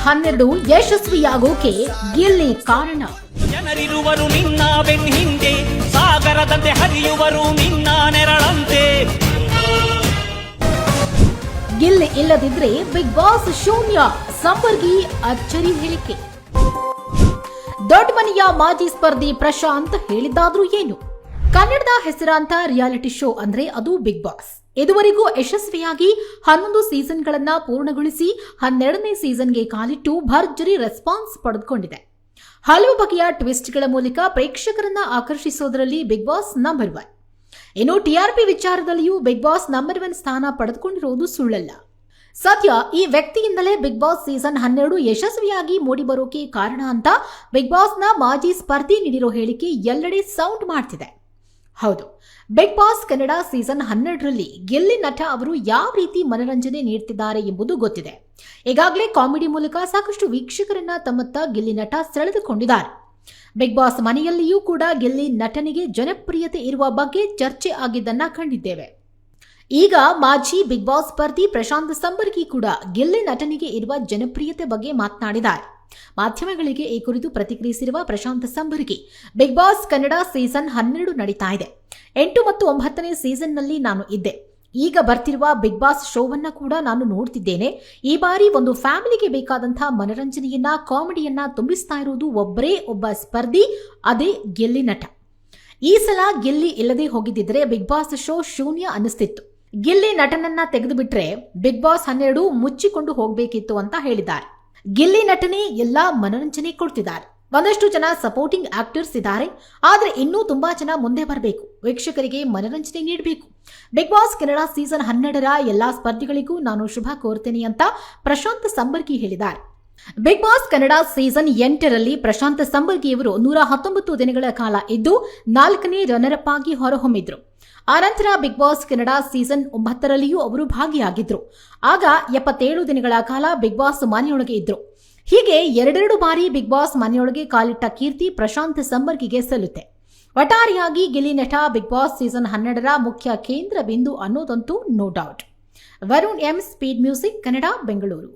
12 ಯಶಸ್ವಿಯಾಗೋಕೆ ಗಿಲ್ಲಿ ಕಾರಣ. ಜನರಿರುವರು ನಿನ್ನ ಬೆನ್ನ ಹಿಂದೆ, ಸಾಗರದಂತೆ ಹರಿಯುವರು ನಿನ್ನ ನೆರಳಂತೆ. ಗಿಲ್ಲಿ ಇಲ್ಲದಿದ್ರೆ ಬಿಗ್ ಬಾಸ್ ಶೂನ್ಯ, ಸಂಪರ್ಗಿ ಅಚ್ಚರಿ ಹೇಳಿಕೆ. ದೊಡ್ಡ ಮನೆಯ ಮಾಜಿ ಸ್ಪರ್ಧಿ ಪ್ರಶಾಂತ್ ಹೇಳಿದ್ದಾದ್ರೂ ಏನು? ಕನ್ನಡದ ಹೆಸರಾಂತ ರಿಯಾಲಿಟಿ ಶೋ ಅಂದ್ರೆ ಅದು ಬಿಗ್ ಬಾಸ್. ಇದುವರೆಗೂ ಯಶಸ್ವಿಯಾಗಿ 11 ಸೀಸನ್ಗಳನ್ನ ಪೂರ್ಣಗೊಳಿಸಿ 12ನೇ ಸೀಸನ್ಗೆ ಕಾಲಿಟ್ಟು ಭರ್ಜರಿ ರೆಸ್ಪಾನ್ಸ್ ಪಡೆದುಕೊಂಡಿದೆ. ಹಲವು ಬಗೆಯ ಟ್ವಿಸ್ಟ್ಗಳ ಮೂಲಕ ಪ್ರೇಕ್ಷಕರನ್ನ ಆಕರ್ಷಿಸೋದರಲ್ಲಿ ಬಿಗ್ ಬಾಸ್ ನಂಬರ್ 1. ಇನ್ನು ಟಿಆರ್ಪಿ ವಿಚಾರದಲ್ಲಿಯೂ ಬಿಗ್ ಬಾಸ್ ನಂಬರ್ 1 ಸ್ಥಾನ ಪಡೆದುಕೊಂಡಿರುವುದು ಸುಳ್ಳಲ್ಲ. ಸದ್ಯ ಈ ವ್ಯಕ್ತಿಯಿಂದಲೇ ಬಿಗ್ ಬಾಸ್ ಸೀಸನ್ 12 ಯಶಸ್ವಿಯಾಗಿ ಮೂಡಿಬರೋಕೆ ಕಾರಣ ಅಂತ ಬಿಗ್ ಬಾಸ್ನ ಮಾಜಿ ಸ್ಪರ್ಧಿ ನೀಡಿರೋ ಹೇಳಿಕೆ ಎಲ್ಲೆಡೆ ಸೌಂಡ್ ಮಾಡ್ತಿದೆ. ಹೌದು, ಬಿಗ್ ಬಾಸ್ ಕನ್ನಡ ಸೀಸನ್ 12ರಲ್ಲಿ ಗಿಲ್ಲಿ ನಟ ಅವರು ಯಾವ ರೀತಿ ಮನರಂಜನೆ ನೀಡುತ್ತಿದ್ದಾರೆ ಎಂಬುದು ಗೊತ್ತಿದೆ. ಈಗಾಗಲೇ ಕಾಮಿಡಿ ಮೂಲಕ ಸಾಕಷ್ಟು ವೀಕ್ಷಕರನ್ನ ತಮ್ಮತ್ತ ಗಿಲ್ಲಿ ನಟ ಸೆಳೆದುಕೊಂಡಿದ್ದಾರೆ. ಬಿಗ್ ಬಾಸ್ ಮನೆಯಲ್ಲಿಯೂ ಕೂಡ ಗಿಲ್ಲಿ ನಟನಿಗೆ ಜನಪ್ರಿಯತೆ ಇರುವ ಬಗ್ಗೆ ಚರ್ಚೆ ಆಗಿದ್ದನ್ನ ಕಂಡಿದ್ದೇವೆ. ಈಗ ಮಾಜಿ ಬಿಗ್ ಬಾಸ್ ಸ್ಪರ್ಧಿ ಪ್ರಶಾಂತ್ ಸಂಬರ್ಗಿ ಕೂಡ ಗಿಲ್ಲಿ ನಟನಿಗೆ ಇರುವ ಜನಪ್ರಿಯತೆ ಬಗ್ಗೆ ಮಾತನಾಡಿದ್ದಾರೆ. ಮಾಧ್ಯಮಗಳಿಗೆ ಈ ಕುರಿತು ಪ್ರತಿಕ್ರಿಯಿಸಿರುವ Prashanth Sambargi, Bigg Boss Kannada season 12 ನಡೀತಾ ಇದೆ. 8 ಮತ್ತು 9ನೇ ಸೀಸನ್ನಲ್ಲಿ ನಾನು ಇದ್ದೆ. ಈಗ ಬರ್ತಿರುವ ಬಿಗ್ ಬಾಸ್ ಶೋವನ್ನ ಕೂಡ ನಾನು ನೋಡ್ತಿದ್ದೇನೆ. ಈ ಬಾರಿ ಒಂದು ಫ್ಯಾಮಿಲಿಗೆ ಬೇಕಾದಂತಹ ಮನರಂಜನೆಯನ್ನ, ಕಾಮಿಡಿಯನ್ನ ತುಂಬಿಸ್ತಾ ಇರುವುದು ಒಬ್ಬರೇ ಒಬ್ಬ ಸ್ಪರ್ಧಿ, ಅದೇ ಗಿಲ್ಲಿ ನಟ. ಈ ಸಲ ಗಿಲ್ಲಿ ಇಲ್ಲದೆ ಹೋಗಿದ್ದಿದ್ರೆ ಬಿಗ್ ಬಾಸ್ ಶೋ ಶೂನ್ಯ ಅನ್ನಿಸ್ತಿತ್ತು. ಗಿಲ್ಲಿ ನಟನನ್ನ ತೆಗೆದುಬಿಟ್ರೆ ಬಿಗ್ ಬಾಸ್ 12 ಮುಚ್ಚಿಕೊಂಡು ಹೋಗಬೇಕಿತ್ತು ಅಂತ ಹೇಳಿದ್ದಾರೆ. ಗಿಲ್ಲಿ ನಟನೆ ಎಲ್ಲಾ ಮನರಂಜನೆ ಕೊಡ್ತಿದ್ದಾರೆ. ಒಂದಷ್ಟು ಜನ ಸಪೋರ್ಟಿಂಗ್ ಆಕ್ಟರ್ಸ್ ಇದ್ದಾರೆ, ಆದ್ರೆ ಇನ್ನೂ ತುಂಬಾ ಜನ ಮುಂದೆ ಬರಬೇಕು, ವೀಕ್ಷಕರಿಗೆ ಮನರಂಜನೆ ನೀಡಬೇಕು. ಬಿಗ್ ಬಾಸ್ ಕನ್ನಡ ಸೀಸನ್ 12ರ ಎಲ್ಲಾ ಸ್ಪರ್ಧಿಗಳಿಗೂ ನಾನು ಶುಭ ಕೋರ್ತೇನೆ ಅಂತ ಪ್ರಶಾಂತ್ ಸಂಬರ್ಗಿ ಹೇಳಿದ್ದಾರೆ. ಬಿಗ್ ಬಾಸ್ ಕನ್ನಡ ಸೀಸನ್ 8ರಲ್ಲಿ ಪ್ರಶಾಂತ್ ಸಂಬರ್ಗಿಯವರು 119 ದಿನಗಳ ಕಾಲ ಇದ್ದು 4ನೇ ರನ್ನರ್ ಅಪ್ ಆಗಿ ಹೊರಹೊಮ್ಮಿದ್ರು. ಆನಂತರ ಬಿಗ್ ಬಾಸ್ ಕನ್ನಡ ಸೀಸನ್ 9ರಲ್ಲಿಯೂ ಅವರು ಭಾಗಿಯಾಗಿದ್ರು. ಆಗ 77 ದಿನಗಳ ಕಾಲ ಬಿಗ್ ಬಾಸ್ ಮನೆಯೊಳಗೆ ಇದ್ರು. ಹೀಗೆ 2 ಬಾರಿ ಬಿಗ್ ಬಾಸ್ ಮನೆಯೊಳಗೆ ಕಾಲಿಟ್ಟ ಕೀರ್ತಿ ಪ್ರಶಾಂತ್ ಸಂಬರ್ಗಿಗೆ ಸಲ್ಲುತ್ತೆ. ಒಟ್ಟಾರೆಯಾಗಿ ಗಿಲ್ಲಿ ನಟ ಬಿಗ್ ಬಾಸ್ ಸೀಸನ್ 12ರ ಮುಖ್ಯ ಕೇಂದ್ರ ಬಿಂದು ಅನ್ನೋದಂತೂ no doubt. Varun M, speed music, Kannada, Bengaluru.